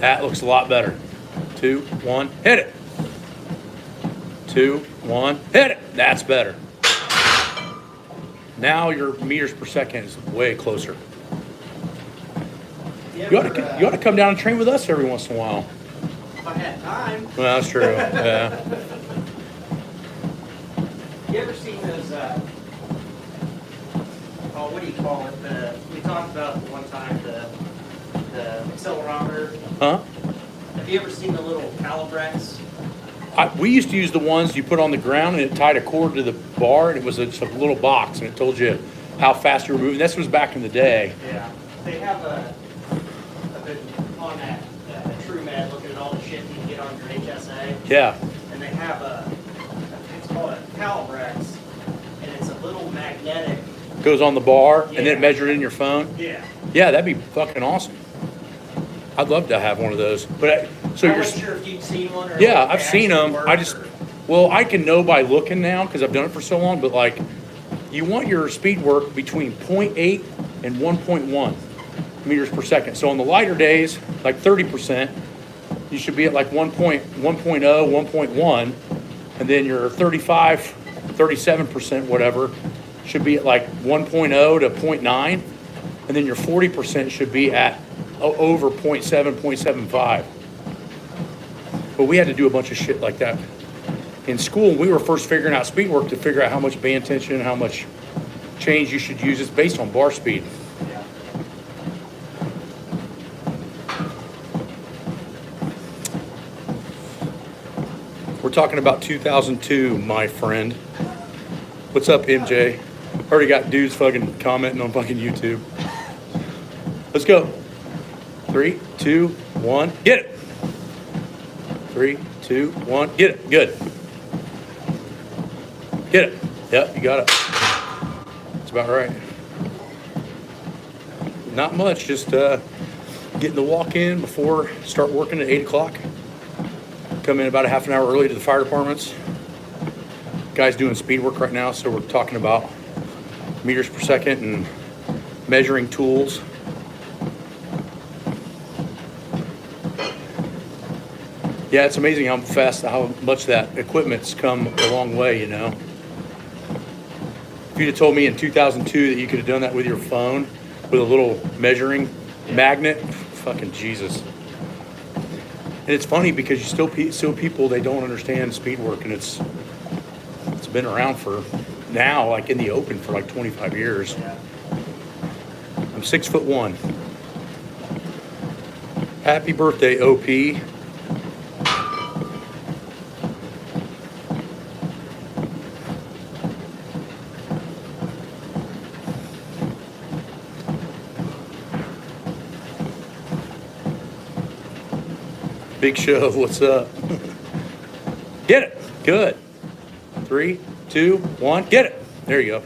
That looks a lot better. 2, 1, hit it. 2, 1, hit it. That's better. Now your meters per second is way closer. You ought to come down and train with us every once in a while. If I had time. Well, that's true. Yeah. You ever seen those, what do you call it? We talked about one time the accelerometer. Huh? Have you ever seen the little calibrex? We used to use the ones you put on the ground and it tied a cord to the bar, and it was just a little box, and it told you how fast you were moving. This was back in the day. Yeah. They have I've been on that TrueMed looking at all the shit you can get on your HSA. Yeah. And they have it's called a calibrex, and it's a little magnetic. Goes on the bar, Yeah. and then it measured in your phone. Yeah. Yeah, that'd be fucking awesome. I'd love to have one of those. But So I'm not sure if you've seen one or yeah, if I've they seen them. actually Well, I can know by looking now because I've done it for so long. But like, you want your speed work between 0.8 and 1.1 meters per second. So on the lighter days, like 30%, you should be at like 1.0, 1.1, and then your 35, 37%, whatever, should be at like 1.0 to 0.9, and then your 40% should be at over 0.7, 0.75. But we had to do a bunch of shit like that in school. We were first figuring out speed work to figure out how much band tension, how much change you should use. It's based on bar speed. Yeah. We're talking about 2002, my friend. What's up, MJ? Already got dudes fucking commenting on fucking YouTube. Let's go. 3, 2, 1, get it. 3, 2, 1, get it. Good. Get it. Yep, you got it. That's about right. Not much, just getting the walk in before start working at 8 o'clock. Come in about a half an hour early to the fire departments. Guys doing speed work right now, so we're talking about meters per second and measuring tools. Yeah, it's amazing how much that equipment's come a long way, you know. If you'd have told me in 2002 that you could have done that with your phone, with a little measuring magnet, fucking Jesus. And it's funny because you still people, they don't understand speed work, and it's been around for now, like in the open for like 25 years. Yeah. I'm 6'1". Happy birthday, OP. Big Show, what's up? Get it. Good. 3, 2, 1, get it. There you go.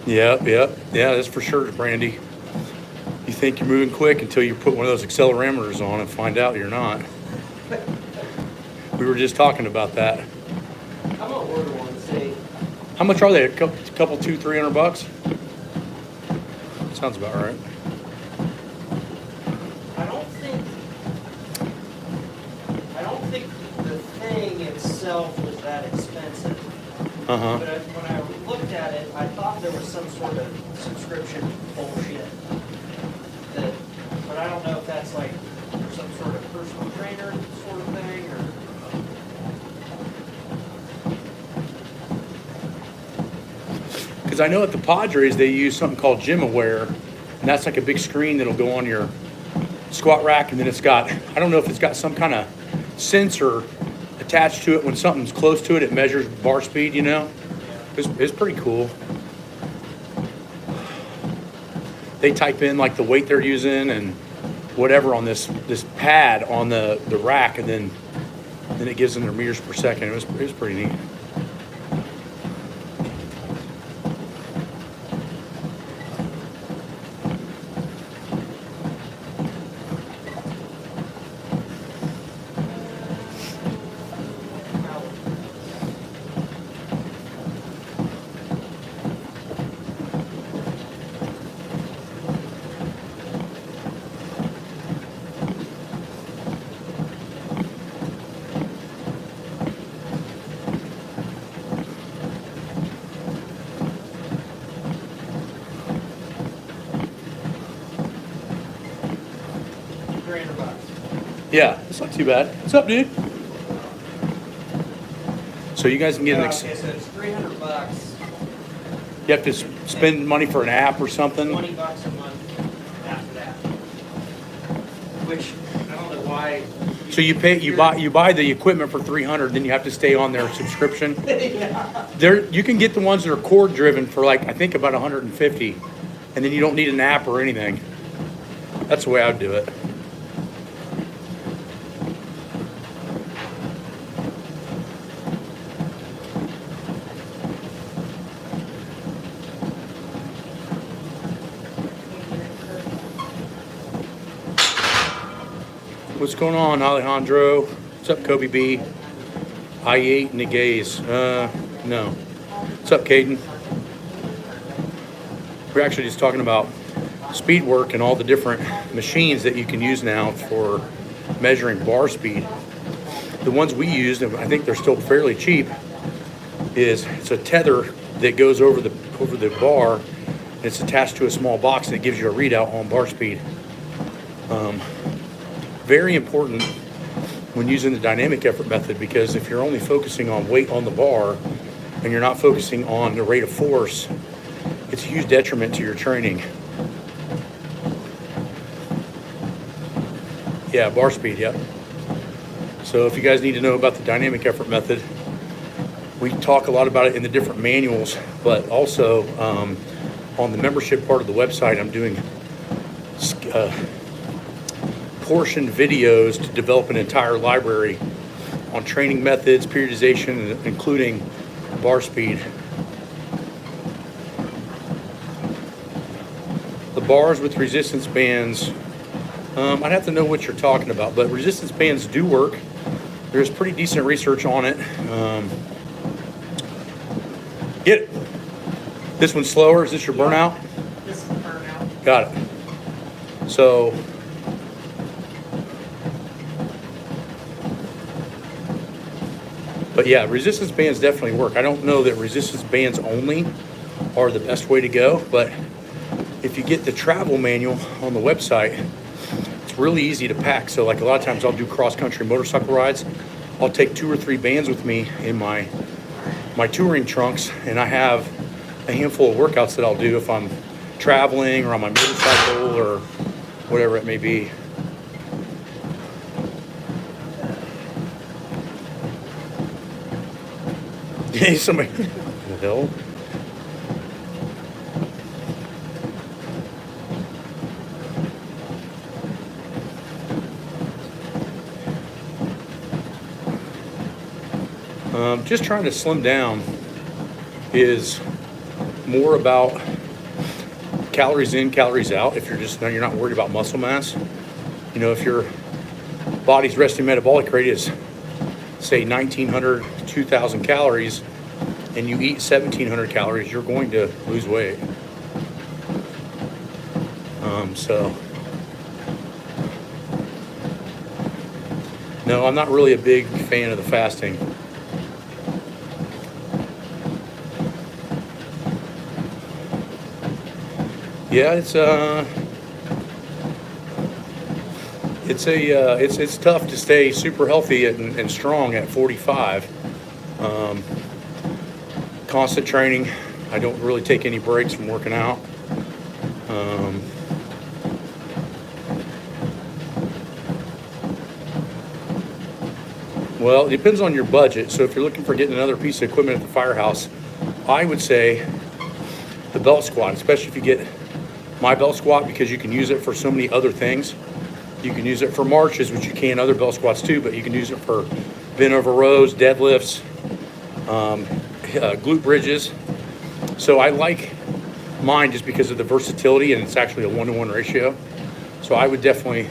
Yep. Yeah, that's for sure, Brandy. You think you're moving quick until you put one of those accelerometers on and find out you're not. We were just talking about that. I'm gonna order one and see. How much are they? A couple, $200-300? Sounds about right. I don't think the thing itself was that expensive. Uh-huh. But when I looked at it, I thought there was some sort of subscription bullshit. But I don't know if that's like some sort of personal trainer sort of thing, or. Because I know at the Padres they use something called Gym Aware, and that's like a big screen that'll go on your squat rack, and then it's got, I don't know if it's got some kind of sensor attached to it. When something's close to it, it measures bar speed, you know? It's pretty cool. They type in like the weight they're using and whatever on this pad on the rack, and then it gives them their meters per second. It was pretty neat. Yeah, it's not too bad. What's up, dude? So you guys can get an. Okay, so it's $300. You have to spend money for an app or something. $20 a month after that. Which I don't know why. So you buy the equipment for $300, then you have to stay on their subscription. Yeah. There, you can get the ones that are cord driven for like I think about 150, and then you don't need an app or anything. That's the way I'd do it. What's going on, Alejandro? What's up, Kobe B? I ate Nagays. No. What's up, Caden? We're actually just talking about speed work and all the different machines that you can use now for measuring bar speed. The ones we used, and I think they're still fairly cheap, it's a tether that goes over the bar, and it's attached to a small box and it gives you a readout on bar speed. Very important when using the dynamic effort method, because if you're only focusing on weight on the bar and you're not focusing on the rate of force, it's a huge detriment to your training. Yeah, bar speed, yep. So if you guys need to know about the dynamic effort method, we talk a lot about it in the different manuals, but also on the membership part of the website, I'm doing portioned videos to develop an entire library on training methods, periodization, including bar speed. The bars with resistance bands, I'd have to know what you're talking about, but resistance bands do work. There's pretty decent research on it. Get it. This one's slower. Is this your burnout? This is burnout. Got it. So but yeah, resistance bands definitely work. I don't know that resistance bands only are the best way to go, but if you get the travel manual on the website, it's really easy to pack. So like a lot of times I'll do cross-country motorcycle rides. I'll take 2 or 3 bands with me in my touring trunks, and I have a handful of workouts that I'll do if I'm traveling or on my motorcycle or whatever it may be. Hey, somebody. What the hell? Just trying to slim down is more about calories in, calories out. If you're not worried about muscle mass, you know, if your body's resting metabolic rate is say 1,900, 2,000 calories, and you eat 1,700 calories, you're going to lose weight. So, no, I'm not really a big fan of the fasting. Yeah, it's tough to stay super healthy and strong at 45. Constant training. I don't really take any breaks from working out. Well, it depends on your budget. So if you're looking for getting another piece of equipment at the firehouse, I would say the belt squat, especially if you get my belt squat, because you can use it for so many other things. You can use it for marches, which you can other belt squats too, but you can use it for bent over rows, deadlifts, glute bridges. So I like mine just because of the versatility, and it's actually a 1-to-1 ratio. So I would definitely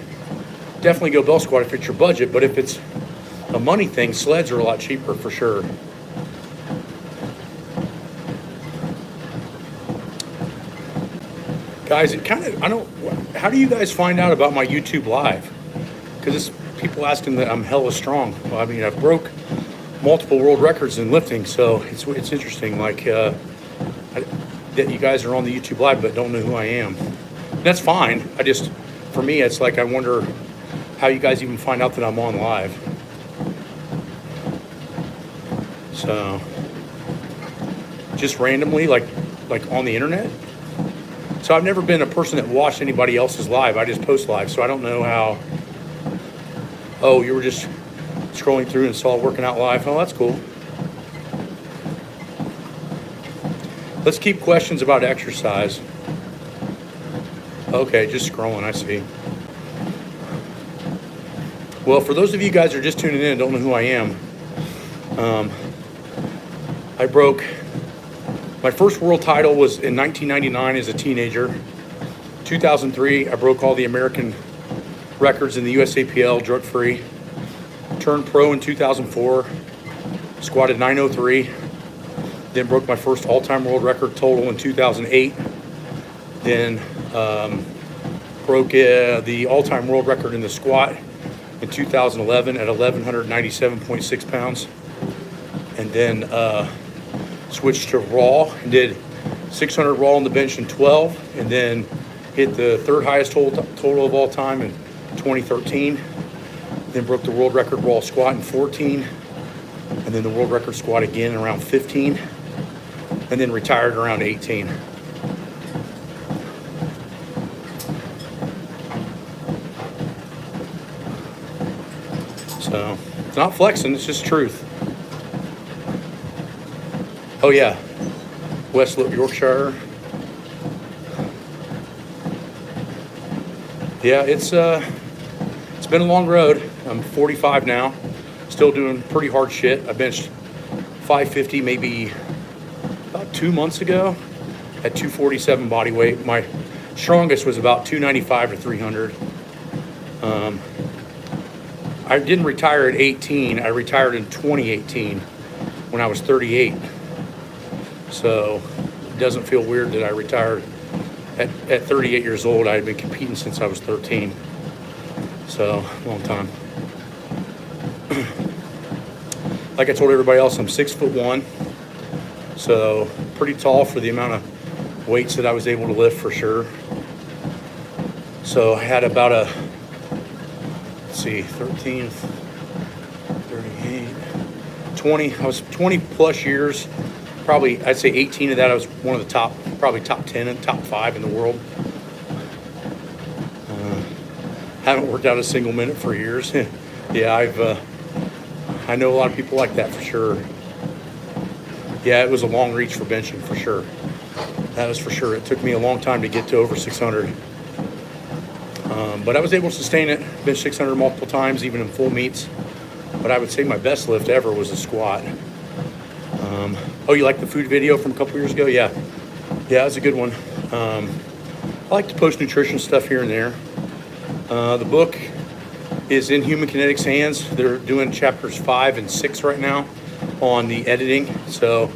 go belt squat if it's your budget, but if it's a money thing, sleds are a lot cheaper for sure. Guys, how do you guys find out about my YouTube live? Because people asking that I'm hella strong. Well, I mean, I've broke multiple world records in lifting, so it's interesting, like, that you guys are on the YouTube live but don't know who I am. And that's fine. For me, it's like I wonder how you guys even find out that I'm on live. So, just randomly, like on the internet. So I've never been a person that watched anybody else's live. I just post live, so I don't know how. Oh, you were just scrolling through and saw working out live. Oh, that's cool. Let's keep questions about exercise. Okay, just scrolling, I see. Well, for those of you guys who are just tuning in and don't know who I am, I broke, my first world title was in 1999 as a teenager. 2003, I broke all the American records in the USAPL, drug-free. Turned pro in 2004, squatted 903. Then broke my first all-time world record total in 2008. Then broke the all-time world record in the squat in 2011 at 1,197.6 pounds. And then switched to raw and did 600 raw on the bench in 12, and then hit the third highest total of all time in 2013. Then broke the world record raw squat in 14, and then the world record squat again in around 15, and then retired around 18. So it's not flexing, it's just truth. Oh yeah, West Yorkshire. Yeah, it's been a long road. I'm 45 now, still doing pretty hard shit. I benched 550 maybe about 2 months ago at 247 body weight. My strongest was about 295 to 300. I didn't retire at 18. I retired in 2018 when I was 38. So it doesn't feel weird that I retired at 38 years old. I had been competing since I was 13. So, long time. Like I told everybody else, I'm 6'1". So pretty tall for the amount of weights that I was able to lift, for sure. So I had about a, let's see, 13, 38, 20. I was 20 plus years. Probably, I'd say 18 of that, I was one of the top, probably top 10 and top 5 in the world. Haven't worked out a single minute for years. Yeah, I know a lot of people like that, for sure. Yeah, it was a long reach for benching, for sure. That was for sure. It took me a long time to get to over 600. But I was able to sustain it, bench 600 multiple times, even in full meets. But I would say my best lift ever was a squat. Oh, you like the food video from a couple years ago? Yeah, that's a good one. I like to post nutrition stuff here and there. The book is in Human Kinetics' hands. They're doing chapters 5 and 6 right now on the editing. So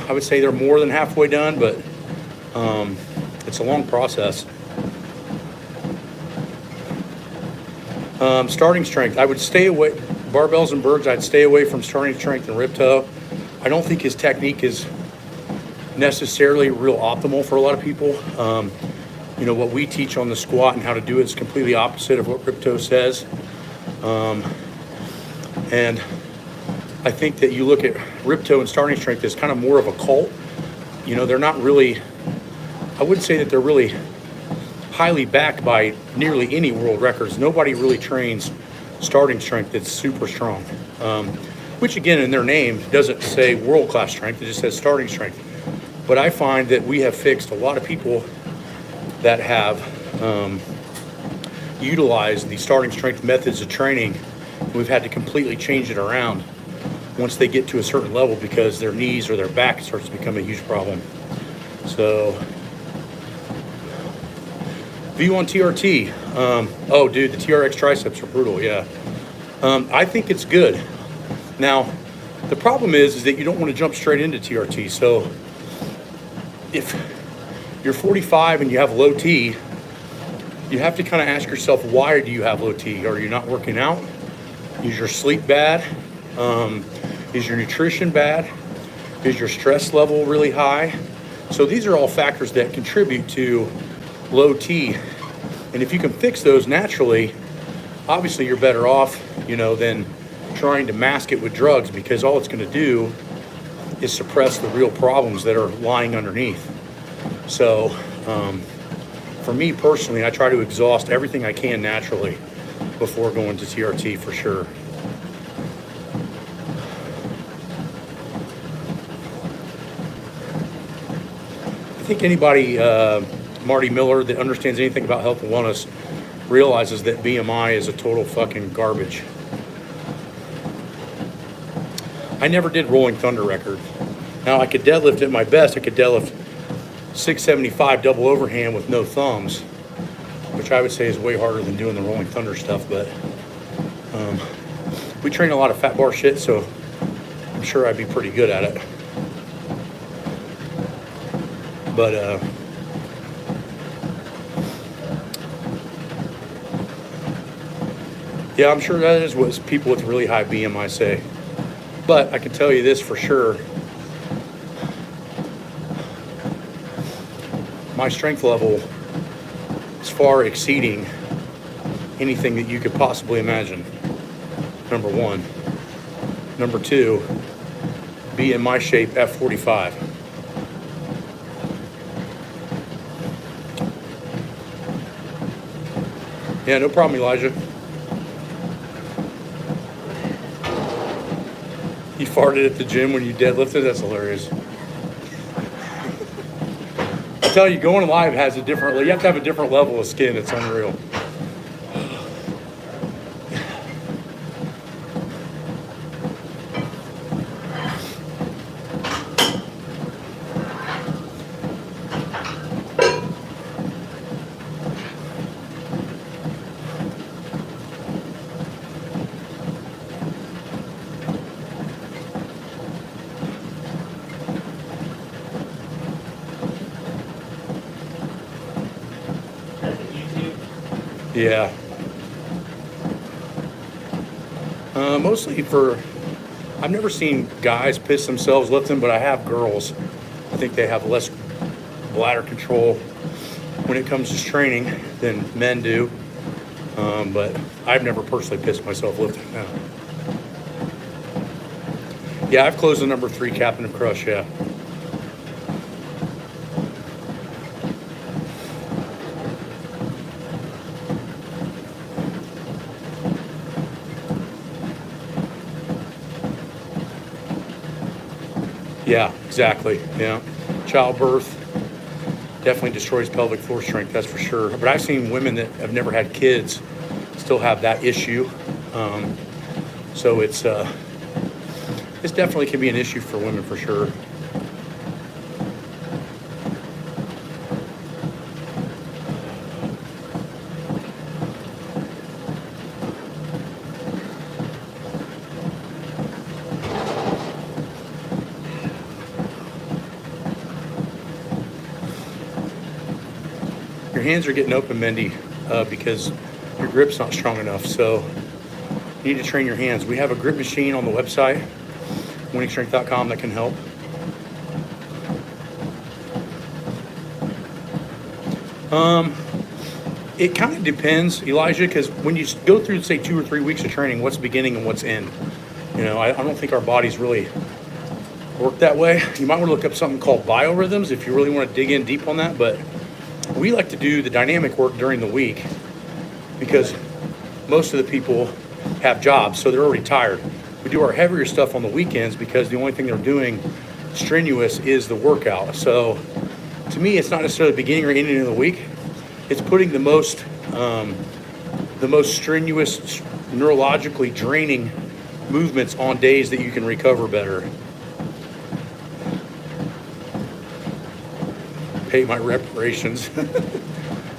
I would say they're more than halfway done, but it's a long process. Starting strength, I would stay away, barbells and bergs, I'd stay away from starting strength and rip toe. I don't think his technique is necessarily real optimal for a lot of people. You know, what we teach on the squat and how to do it is completely opposite of what rip toe says. And I think that you look at rip toe and starting strength as kind of more of a cult. You know, they're not really, I wouldn't say that they're really highly backed by nearly any world records. Nobody really trains starting strength that's super strong. Which again, in their name, doesn't say world-class strength, it just says starting strength. But I find that we have fixed a lot of people that have utilized the starting strength methods of training. We've had to completely change it around once they get to a certain level because their knees or their back starts to become a huge problem. So, view on TRT. Oh, dude, the TRX triceps are brutal, yeah. I think it's good. Now, the problem is that you don't want to jump straight into TRT. So if you're 45 and you have low T, you have to kind of ask yourself, why do you have low T? Are you not working out? Is your sleep bad? Is your nutrition bad? Is your stress level really high? So these are all factors that contribute to low T. And if you can fix those naturally, obviously you're better off, than trying to mask it with drugs, because all it's going to do is suppress the real problems that are lying underneath. So for me personally, I try to exhaust everything I can naturally before going to TRT for sure. I think anybody, Marty Miller, that understands anything about health and wellness realizes that BMI is a total fucking garbage. I never did Rolling Thunder record. Now I could deadlift at my best. I could deadlift 675 double overhand with no thumbs, which I would say is way harder than doing the Rolling Thunder stuff. But we train a lot of fat bar shit, so I'm sure I'd be pretty good at it. But yeah, I'm sure that is what people with really high BMI say. But I can tell you this for sure. My strength level is far exceeding anything that you could possibly imagine. Number one. Number two, be in my shape at 45. Yeah, no problem, Elijah. You farted at the gym when you deadlifted? That's hilarious. I tell you, going live has a different, you have to have a different level of skin. It's unreal. Yeah. Mostly I've never seen guys piss themselves lifting, but I have girls. I think they have less bladder control when it comes to training than men do. But I've never personally pissed myself lifting. No. Yeah, I've closed the number 3 Captain of Crush, yeah. Yeah, exactly. Yeah. Childbirth definitely destroys pelvic floor strength, that's for sure. But I've seen women that have never had kids still have that issue. So it's definitely can be an issue for women for sure. Your hands are getting open, Mindy, because your grip's not strong enough. So you need to train your hands. We have a grip machine on the website, wenningstrength.com, that can help. It kind of depends, Elijah, because when you go through, say, 2 or 3 weeks of training, what's beginning and what's end? I don't think our bodies really work that way. You might want to look up something called biorhythms if you really want to dig in deep on that, but we like to do the dynamic work during the week because most of the people have jobs, so they're already tired. We do our heavier stuff on the weekends because the only thing they're doing strenuous is the workout. So to me, it's not necessarily the beginning or ending of the week. It's putting the most strenuous, neurologically draining movements on days that you can recover better. Pay my reparations.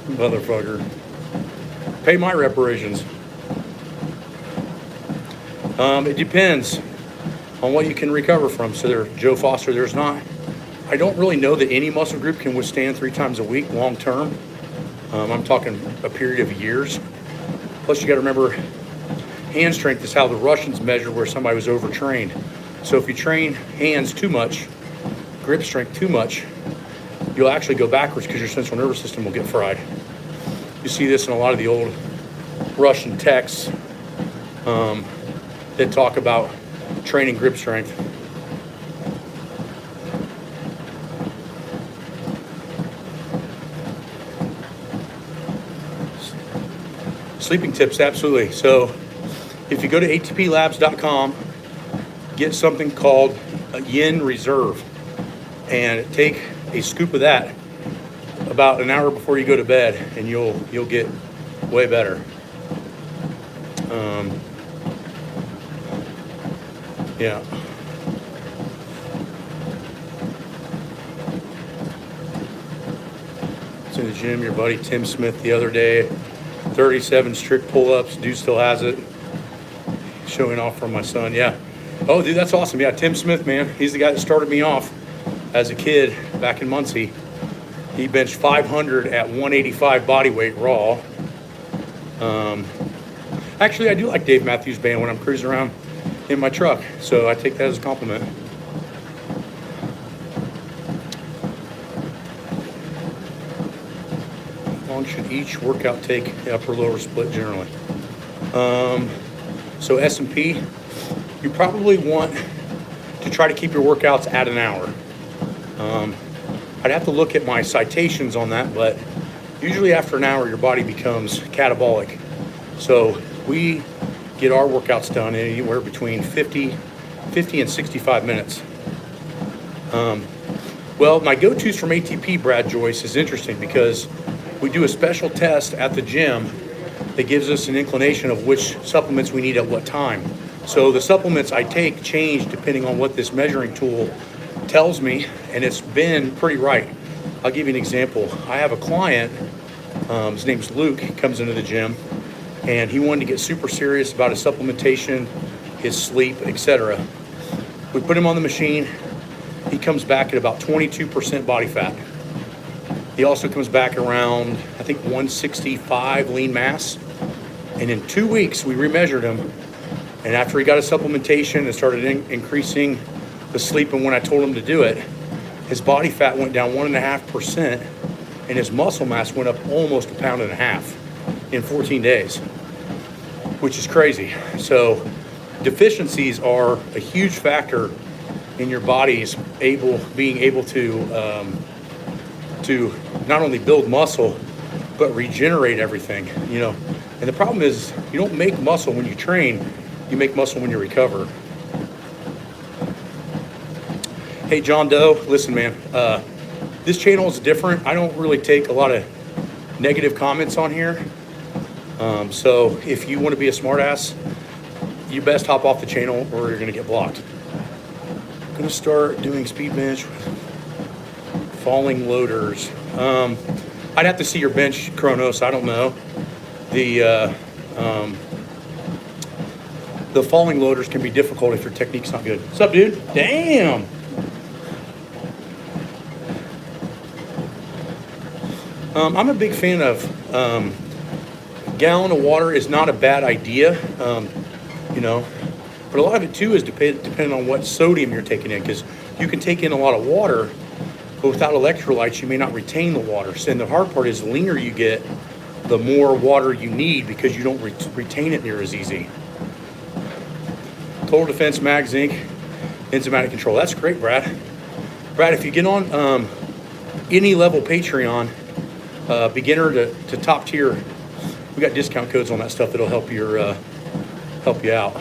Motherfucker. Pay my reparations. It depends on what you can recover from. So Joe Foster, there's not. I don't really know that any muscle group can withstand 3 times a week long term. I'm talking a period of years. Plus you got to remember, hand strength is how the Russians measure where somebody was overtrained. So if you train hands too much, grip strength too much, you'll actually go backwards because your central nervous system will get fried. You see this in a lot of the old Russian texts that talk about training grip strength. Sleeping tips, absolutely. So if you go to atplabs.com, get something called a Yin Reserve and take a scoop of that about an hour before you go to bed, and you'll get way better. Yeah. It's in the gym, your buddy Tim Smith the other day, 37 strict pull-ups, dude still has it. Showing off from my son, yeah. Oh, dude, that's awesome. Yeah, Tim Smith, man. He's the guy that started me off as a kid back in Muncie. He benched 500 at 185 body weight raw. Actually, I do like Dave Matthews Band when I'm cruising around in my truck, so I take that as a compliment. How long should each workout take, upper-lower split generally? So S&P, you probably want to try to keep your workouts at an hour. I'd have to look at my citations on that, but usually after an hour, your body becomes catabolic. So we get our workouts done in anywhere between 50 and 65 minutes. Well, my go-tos from ATP, Brad Joyce, is interesting because we do a special test at the gym that gives us an inclination of which supplements we need at what time. So the supplements I take change depending on what this measuring tool tells me, and it's been pretty right. I'll give you an example. I have a client, his name's Luke, he comes into the gym, and he wanted to get super serious about his supplementation, his sleep, etc. We put him on the machine. He comes back at about 22% body fat. He also comes back around, I think, 165 lean mass. And in 2 weeks, we remeasured him. And after he got his supplementation and started increasing the sleep, and when I told him to do it, his body fat went down 1.5%, and his muscle mass went up almost 1.5 pounds in 14 days, which is crazy. So deficiencies are a huge factor in your body's being able to not only build muscle, but regenerate everything, you know. And the problem is you don't make muscle when you train, you make muscle when you recover. Hey, John Doe, listen, man, this channel is different. I don't really take a lot of negative comments on here. So if you want to be a smartass, you best hop off the channel or you're going to get blocked. I'm going to start doing speed bench with falling loaders. I'd have to see your bench, Kronos. I don't know. The falling loaders can be difficult if your technique's not good. What's up, dude? Damn. I'm a big fan of gallon of water is not a bad idea, you know, but a lot of it too is depending on what sodium you're taking in, because you can take in a lot of water, but without electrolytes, you may not retain the water. So, and the hard part is the leaner you get, the more water you need because you don't retain it near as easy. Total Defense Mag Zinc, enzymatic control. That's great, Brad. Brad, if you get on any level Patreon, beginner to top tier, we got discount codes on that stuff that'll help you out.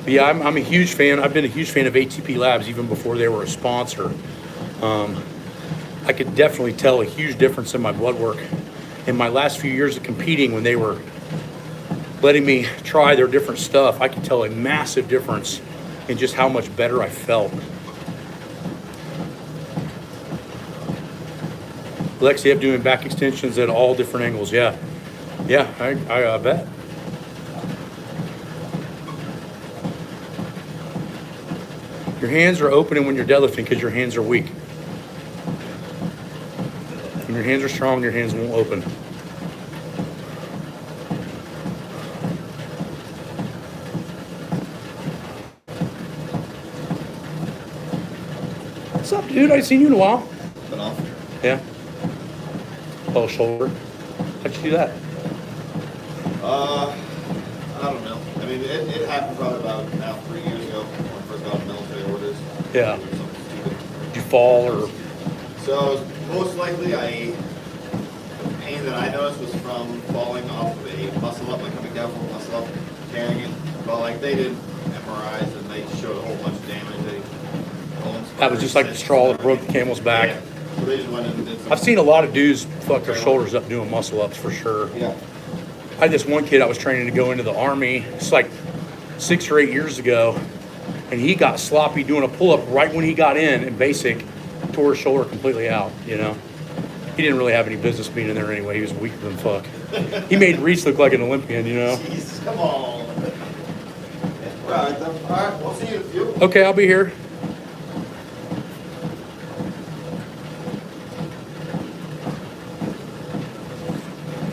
Yeah, I'm a huge fan. I've been a huge fan of ATP Labs even before they were a sponsor. I could definitely tell a huge difference in my blood work in my last few years of competing. When they were letting me try their different stuff, I could tell a massive difference in just how much better I felt. Lexi, I'm doing back extensions at all different angles. Yeah, I bet. Your hands are opening when you're deadlifting because your hands are weak. You When your hands are strong, your hands won't open. What's up, dude? I ain't seen you in a while. Been off. Yeah. Oh, shoulder. How'd you do that? I don't know. I mean, it happened probably about now 3 years ago when I first got military orders. Yeah. Something stupid. Did you fall or? So most likely, the pain that I noticed was from falling off of a muscle up, like coming down from a muscle up, carrying it. But like they did MRIs and they showed a whole bunch of damage. That was just like the straw that broke the camel's back. Yeah. So they just went and did some. I've seen a lot of dudes fuck their shoulders up doing muscle ups for sure. Yeah. I had this one kid I was training to go into the Army. It's like 6 or 8 years ago. And he got sloppy doing a pull-up right when he got in basic, tore his shoulder completely out, you know. He didn't really have any business being in there anyway. He was weaker than fuck. He made Reese look like an Olympian, you know. Jeez, come on. All right, then. All right, we'll see you in a few. Okay, I'll be here.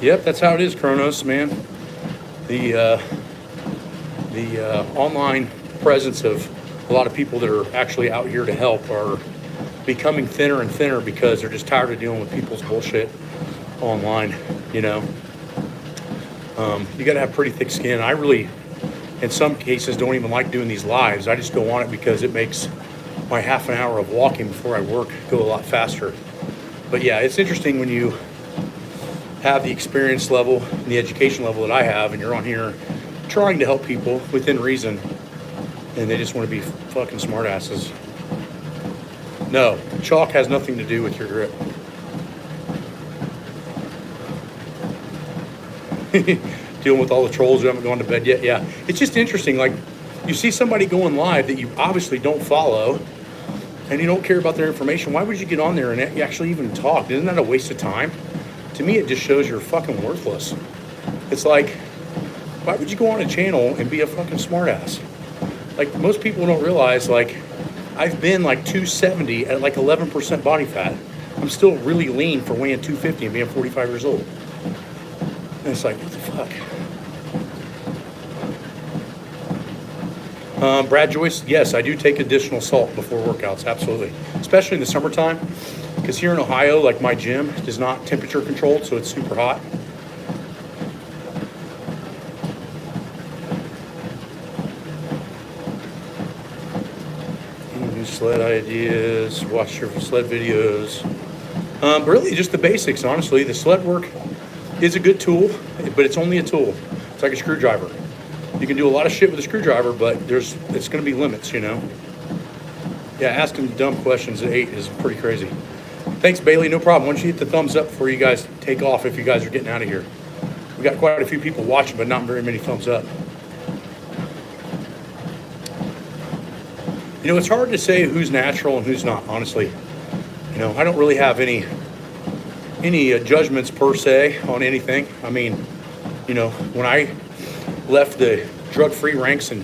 Yep, that's how it is, Kronos, man. The online presence of a lot of people that are actually out here to help are becoming thinner and thinner because they're just tired of dealing with people's bullshit online, you know. You got to have pretty thick skin. I really, in some cases, don't even like doing these lives. I just go on it because it makes my half an hour of walking before I work go a lot faster. But yeah, it's interesting when you have the experience level and the education level that I have, and you're on here trying to help people within reason, and they just want to be fucking smartasses. No, chalk has nothing to do with your grip. Dealing with all the trolls who haven't gone to bed yet. Yeah, it's just interesting. Like, you see somebody going live that you obviously don't follow, and you don't care about their information. Why would you get on there and actually even talk? Isn't that a waste of time? To me, it just shows you're fucking worthless. It's like, why would you go on a channel and be a fucking smartass? Like, most people don't realize, like, I've been like 270 at like 11% body fat. I'm still really lean for weighing 250 and being 45 years old. And it's like, what the fuck? Brad Joyce, yes, I do take additional salt before workouts, absolutely. Especially in the summertime, because here in Ohio, like my gym is not temperature controlled, so it's super hot. New sled ideas, watch your sled videos. Really just the basics, honestly. The sled work is a good tool, but it's only a tool. It's like a screwdriver. You can do a lot of shit with a screwdriver, but it's going to be limits, you know. Yeah, asking dumb questions at 8 is pretty crazy. Thanks, Bailey. No problem. Why don't you hit the thumbs up before you guys take off if you guys are getting out of here. We got quite a few people watching, but not very many thumbs up. You know, it's hard to say who's natural and who's not, honestly. You know, I don't really have any judgments per se on anything. I mean, you know, when I left the drug-free ranks in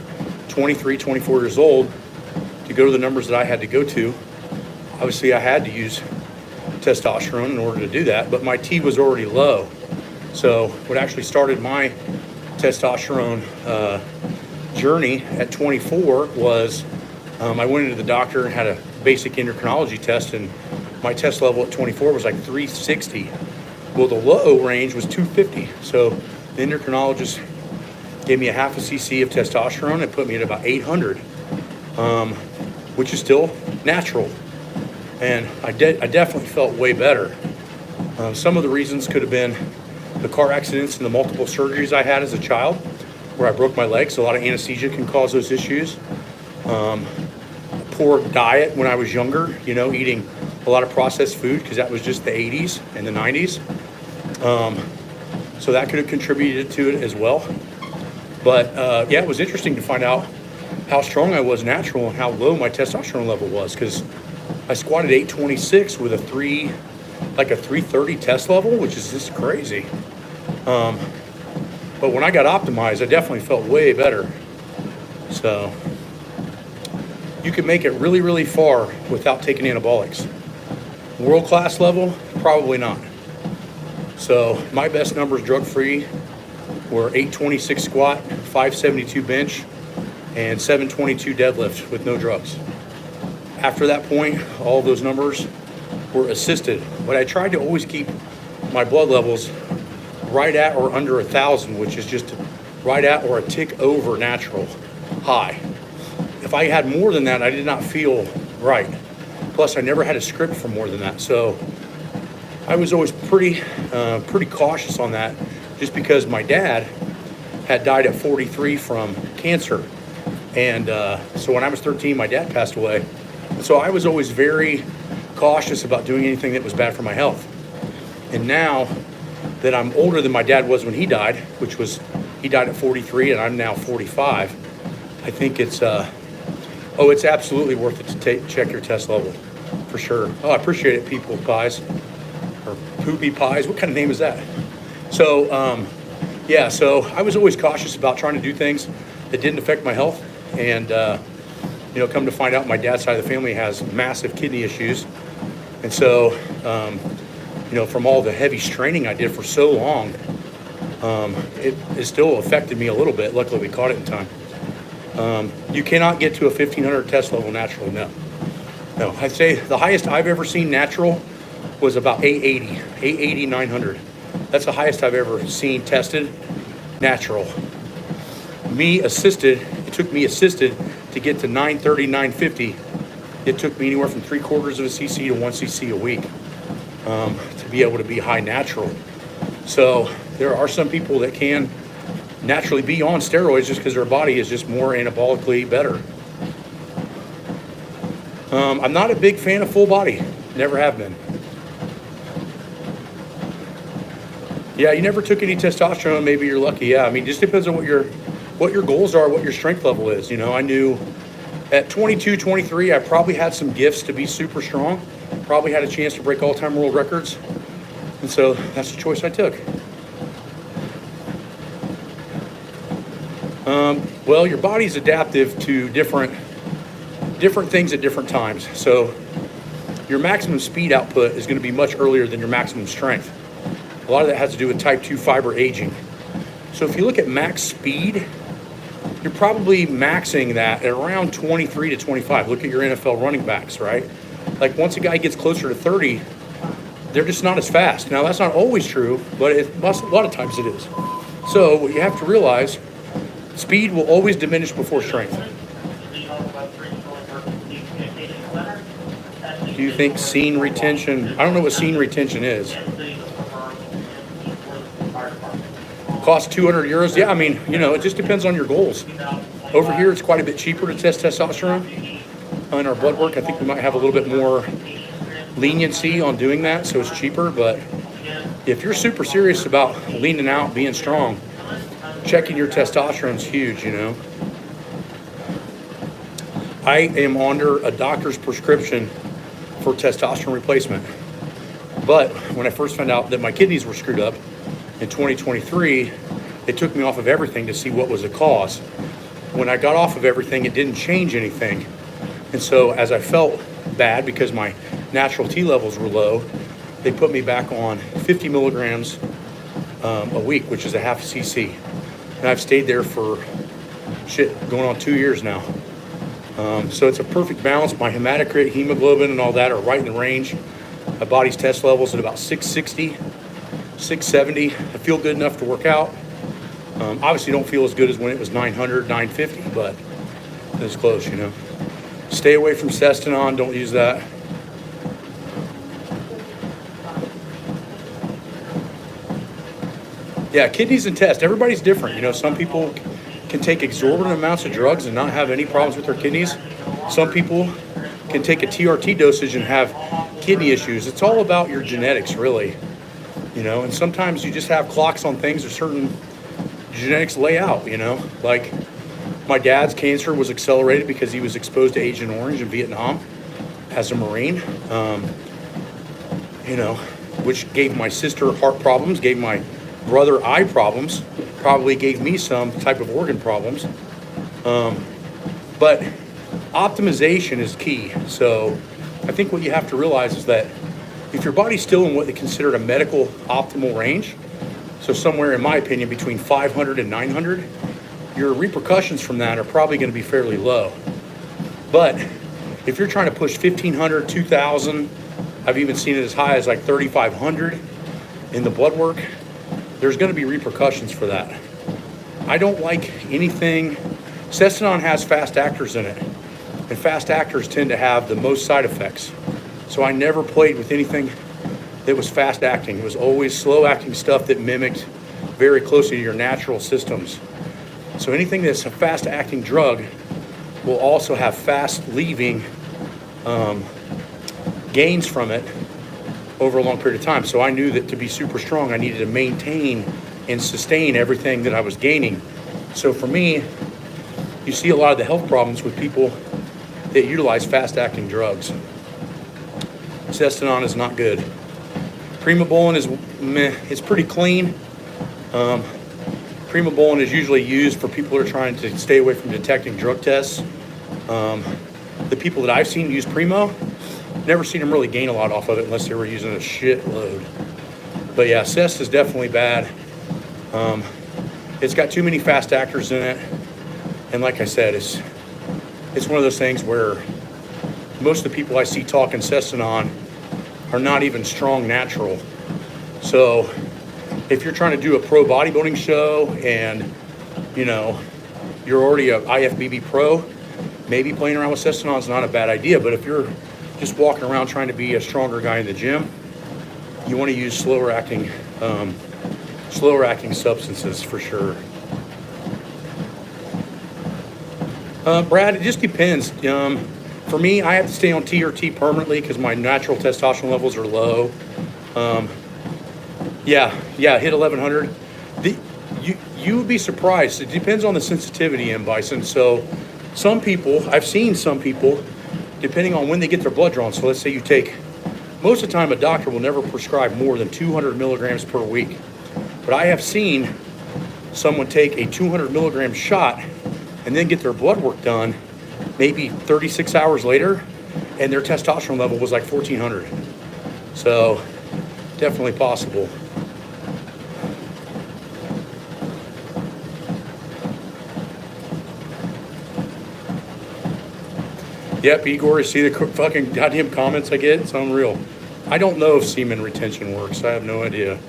23, 24 years old to go to the numbers that I had to go to, obviously I had to use testosterone in order to do that, but my T was already low. So what actually started my testosterone journey at 24 was I went into the doctor and had a basic endocrinology test, and my test level at 24 was like 360. Well, the low range was 250. So the endocrinologist gave me a half a cc of testosterone and put me at about 800, which is still natural. And I definitely felt way better. Some of the reasons could have been the car accidents and the multiple surgeries I had as a child, where I broke my leg, so a lot of anesthesia can cause those issues. Poor diet when I was younger, you know, eating a lot of processed food because that was just the 80s and the 90s. So that could have contributed to it as well. But yeah, it was interesting to find out how strong I was natural and how low my testosterone level was, because I squatted 826 with a 330 test level, which is just crazy. But when I got optimized, I definitely felt way better. So you can make it really, really far without taking anabolics. World-class level, probably not. So my best numbers drug-free were 826 squat, 572 bench, and 722 deadlift with no drugs. After that point, all those numbers were assisted. But I tried to always keep my blood levels right at or under 1,000, which is just right at or a tick over natural high. If I had more than that, I did not feel right. Plus, I never had a script for more than that. So I was always pretty cautious on that, just because my dad had died at 43 from cancer. And so when I was 13, my dad passed away. So I was always very cautious about doing anything that was bad for my health. And now that I'm older than my dad was when he died, which was, he died at 43 and I'm now 45, I think it's absolutely worth it to check your test level, for sure. Oh, I appreciate it, People Pies, or Poopy Pies. What kind of name is that? So, yeah, so I was always cautious about trying to do things that didn't affect my health. And, you know, come to find out, my dad's side of the family has massive kidney issues. And so, you know, from all the heavy straining I did for so long, it still affected me a little bit. Luckily, we caught it in time. You cannot get to a 1,500 test level naturally, no. No, I'd say the highest I've ever seen natural was about 880, 900. That's the highest I've ever seen tested natural. It took me assisted to get to 930, 950. It took me anywhere from 3/4 of a cc to 1 cc a week to be able to be high natural. So there are some people that can naturally be on steroids just because their body is just more anabolically better. I'm not a big fan of full body. Never have been. Yeah, you never took any testosterone. Maybe you're lucky. Yeah, I mean, just depends on what your goals are, what your strength level is. You know, I knew at 22, 23, I probably had some gifts to be super strong. Probably had a chance to break all-time world records. And so that's the choice I took. Well, your body's adaptive to different things at different times. So your maximum speed output is going to be much earlier than your maximum strength. A lot of that has to do with type 2 fiber aging. So if you look at max speed, you're probably maxing that at around 23 to 25. Look at your NFL running backs, right? Like once a guy gets closer to 30, they're just not as fast. Now that's not always true, but a lot of times it is. So what you have to realize, speed will always diminish before strength. Do you think scene retention? I don't know what scene retention is. Cost 200 euros? Yeah, I mean, you know, it just depends on your goals. Over here, it's quite a bit cheaper to test testosterone. In our blood work, I think we might have a little bit more leniency on doing that, so it's cheaper. But if you're super serious about leaning out, being strong, checking your testosterone is huge, you know. I am under a doctor's prescription for testosterone replacement. But when I first found out that my kidneys were screwed up in 2023, they took me off of everything to see what was the cause. When I got off of everything, it didn't change anything. And so as I felt bad because my natural T levels were low, they put me back on 50 milligrams a week, which is a half cc. And I've stayed there for going on 2 years now. So it's a perfect balance. My hematocrit, hemoglobin, and all that are right in the range. My body's test levels at about 660, 670. I feel good enough to work out. Obviously don't feel as good as when it was 900, 950, but it's close, you know. Stay away from Testosterone, don't use that. Yeah, kidneys and test, everybody's different. You know, some people can take exorbitant amounts of drugs and not have any problems with their kidneys. Some people can take a TRT dosage and have kidney issues. It's all about your genetics, really. You know, and sometimes you just have clocks on things or certain genetics lay out, you know. Like my dad's cancer was accelerated because he was exposed to Agent Orange in Vietnam as a Marine, you know, which gave my sister heart problems, gave my brother eye problems, probably gave me some type of organ problems. But optimization is key. So I think what you have to realize is that if your body's still in what they consider a medical optimal range, so somewhere, in my opinion, between 500 and 900, your repercussions from that are probably going to be fairly low. But if you're trying to push 1,500, 2,000, I've even seen it as high as like 3,500 in the blood work, there's going to be repercussions for that. I don't like anything. Testosterone has fast actors in it, and fast actors tend to have the most side effects. So I never played with anything that was fast acting. It was always slow acting stuff that mimicked very closely to your natural systems. So anything that's a fast acting drug will also have fast leaving gains from it over a long period of time. So I knew that to be super strong, I needed to maintain and sustain everything that I was gaining. So for me, you see a lot of the health problems with people that utilize fast acting drugs. Testosterone is not good. Primobolan is meh, it's pretty clean. Primobolan is usually used for people who are trying to stay away from detecting drug tests. The people that I've seen use Primo, never seen them really gain a lot off of it unless they were using a shitload. But yeah, Cest is definitely bad. It's got too many fast actors in it. And like I said, it's one of those things where most of the people I see talking Testosterone are not even strong natural. So if you're trying to do a pro bodybuilding show and, you know, you're already a IFBB pro, maybe playing around with Testosterone is not a bad idea. But if you're just walking around trying to be a stronger guy in the gym, you want to use slower acting substances for sure. Brad, it just depends. For me, I have to stay on TRT permanently because my natural testosterone levels are low. Yeah, hit 1100. You would be surprised. It depends on the sensitivity in Bison. So some people, I've seen some people, depending on when they get their blood drawn. So let's say you take, most of the time a doctor will never prescribe more than 200 milligrams per week. But I have seen someone take a 200 milligram shot and then get their blood work done maybe 36 hours later, and their testosterone level was like 1400. So definitely possible. Yep, Igor, you see the fucking goddamn comments I get? It's unreal. I don't know if semen retention works. I have no idea.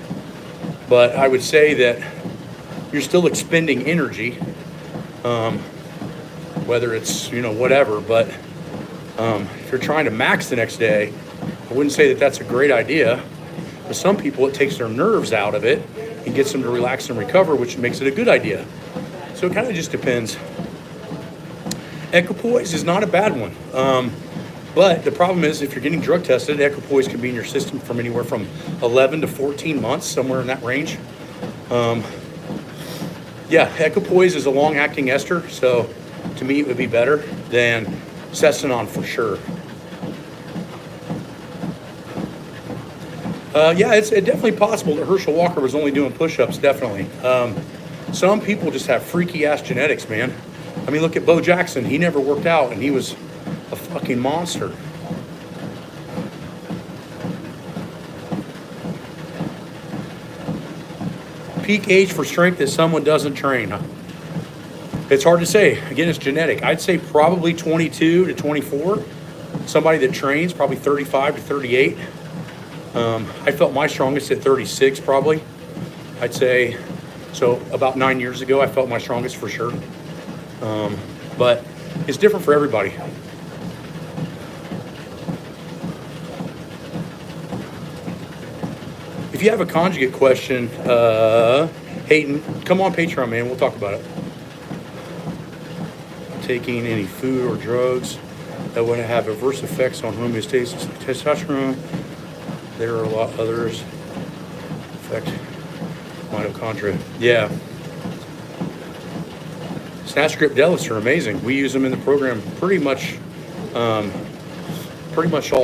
But I would say that you're still expending energy, whether it's, you know, whatever. But if you're trying to max the next day, I wouldn't say that that's a great idea. For some people, it takes their nerves out of it and gets them to relax and recover, which makes it a good idea. So it kind of just depends. Equipoise is not a bad one. But the problem is if you're getting drug tested, equipoise can be in your system from anywhere from 11 to 14 months, somewhere in that range. Yeah, equipoise is a long-acting ester, so to me it would be better than Testosterone for sure. Yeah, it's definitely possible that Herschel Walker was only doing push-ups, definitely. Some people just have freaky-ass genetics, man. I mean, look at Bo Jackson. He never worked out, and he was a fucking monster. Peak age for strength is someone doesn't train. It's hard to say. Again, it's genetic. I'd say probably 22 to 24. Somebody that trains, probably 35 to 38. I felt my strongest at 36, probably. I'd say, so about 9 years ago, I felt my strongest for sure. But it's different for everybody. If you have a conjugate question, Hayden, come on Patreon, man. We'll talk about it. Taking any food or drugs that would have adverse effects on homeostasis, testosterone. There are a lot of others. Affect mitochondria. Yeah. Snatch grip deadlifts are amazing. We use them in the program pretty much all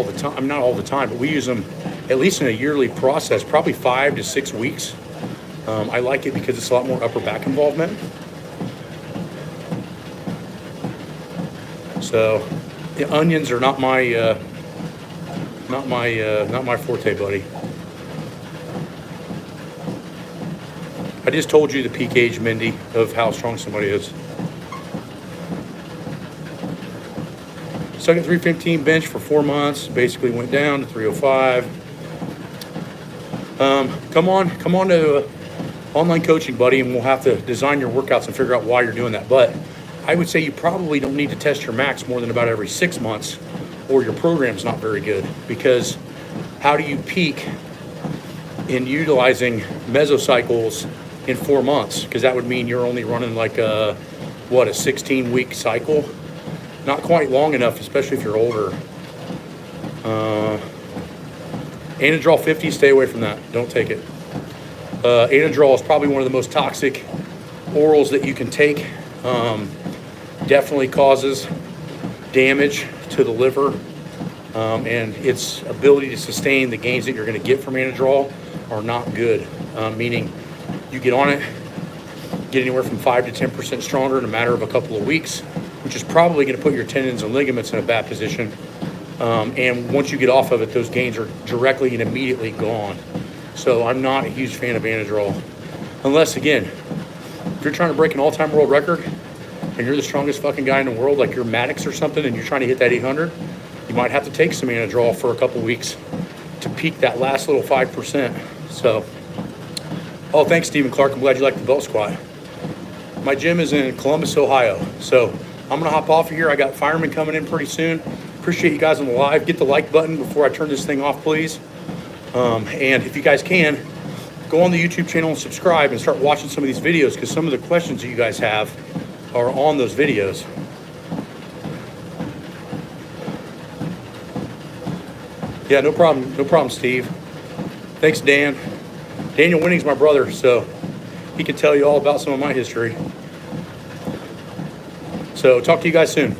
the time. I'm not all the time, but we use them at least in a yearly process, probably 5 to 6 weeks. I like it because it's a lot more upper back involvement. So the onions are not my not my forte, buddy. I just told you the peak age, Mindy, of how strong somebody is. Stuck at 315 bench for 4 months. Basically went down to 305. Come on to online coaching, buddy, and we'll have to design your workouts and figure out why you're doing that. But I would say you probably don't need to test your max more than about every 6 months, or your program's not very good. Because how do you peak in utilizing mesocycles in 4 months? Because that would mean you're only running like a 16-week cycle. Not quite long enough, especially if you're older. Anadrol 50, stay away from that. Don't take it. Anadrol is probably one of the most toxic orals that you can take. Definitely causes damage to the liver, and its ability to sustain the gains that you're going to get from Anadrol are not good. Meaning, you get on it, get anywhere from 5 to 10% stronger in a matter of a couple of weeks, which is probably going to put your tendons and ligaments in a bad position. And once you get off of it, those gains are directly and immediately gone. So I'm not a huge fan of Anadrol. Unless, again, if you're trying to break an all-time world record and you're the strongest fucking guy in the world, like you're Maddox or something, and you're trying to hit that 800, you might have to take some Anadrol for a couple weeks to peak that last little 5%. So, oh, thanks, Stephen Clark. I'm glad you like the belt squat. My gym is in Columbus, Ohio. So I'm going to hop off of here. I got firemen coming in pretty soon. Appreciate you guys on the live. Get the like button before I turn this thing off, please. And if you guys can, go on the YouTube channel and subscribe and start watching some of these videos, because some of the questions that you guys have are on those videos. Yeah, no problem, Steve. Thanks, Dan. Daniel Wenning's my brother, so he can tell you all about some of my history. So talk to you guys soon.